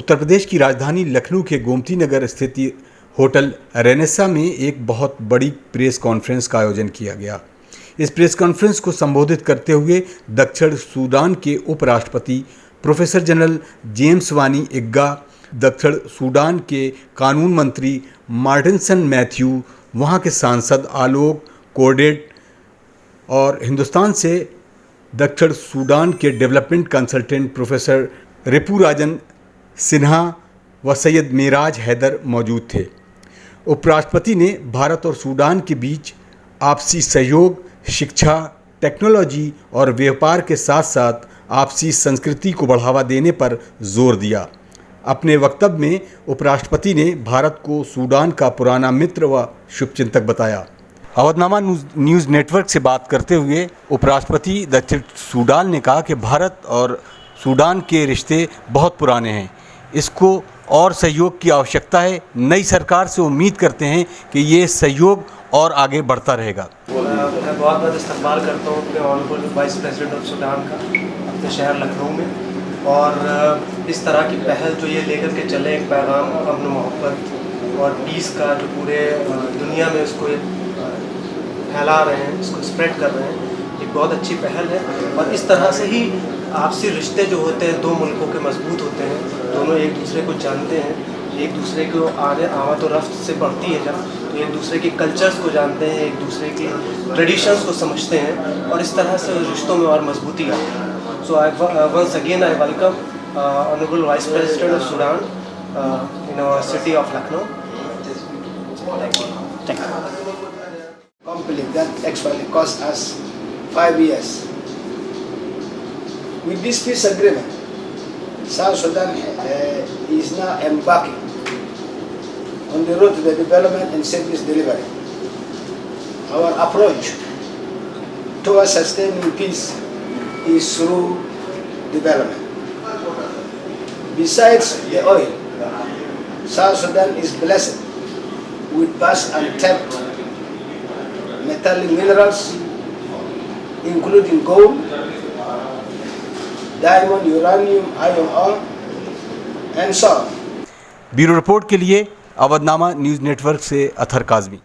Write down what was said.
उत्तर प्रदेश की राजधानी लखनऊ के गोमती नगर स्थित होटल रेनेसा में एक बहुत बड़ी प्रेस कॉन्फ्रेंस का आयोजन किया गया। इस प्रेस कॉन्फ्रेंस को संबोधित करते हुए दक्षिण सूडान के उपराष्ट्रपति प्रोफेसर जनरल जेम्स वानी इग्गा, दक्षिण सूडान के कानून मंत्री मार्टिनसन मैथ्यू, वहां के सांसद आलोक कोर्डेट और हिंदुस्तान से दक्षिण सूडान के डेवलपमेंट कंसल्टेंट प्रोफेसर रिपुराजन सिन्हा व सैयद मेराज हैदर मौजूद थे। उपराष्ट्रपति ने भारत और सूडान के बीच आपसी सहयोग, शिक्षा, टेक्नोलॉजी और व्यापार के साथ साथ आपसी संस्कृति को बढ़ावा देने पर जोर दिया। अपने वक्तव्य में उपराष्ट्रपति ने भारत को सूडान का पुराना मित्र व शुभचिंतक बताया। अवधनामा न्यूज़ नेटवर्क से बात करते हुए उपराष्ट्रपति दक्षिण सूडान ने कहा कि भारत और सूडान के रिश्ते बहुत पुराने हैं, इसको और सहयोग की आवश्यकता है। नई सरकार से उम्मीद करते हैं कि ये सहयोग और आगे बढ़ता रहेगा। मैं बहुत बहुत इस्तकबाल करता हूँ अपने honourable vice president of Sudan का अपने शहर लखनऊ में, और इस तरह की पहल जो ये लेकर के चले एक पैगाम अमन मोहब्बत और पीस का जो पूरे दुनिया में उसको फैला रहे हैं, इसको स्प्रेड कर रहे हैं, एक बहुत अच्छी पहल है। और इस तरह से ही आपसी रिश्ते जो होते हैं दो मुल्कों के मजबूत होते हैं, दोनों एक दूसरे को जानते हैं, एक दूसरे को आमद और रफ्त से बढ़ती है जब, तो एक दूसरे के कल्चर्स को जानते हैं, एक दूसरे के ट्रेडिशंस को समझते हैं, और इस तरह से रिश्तों में और मजबूती आती है। So once again I welcome honourable vice president of Sudan in our city of Lucknow. Conflict that actually cost us 5 years. With this peace agreement, South Sudan is now embarking on the road to the development and service delivery. Our approach towards sustaining peace is through development. Besides the oil, South Sudan is blessed with vast untapped metallic minerals, including gold, diamond, uranium, iron ore, and so on. Bureau report के लिए Avadhnama news network से अथर काज़मी।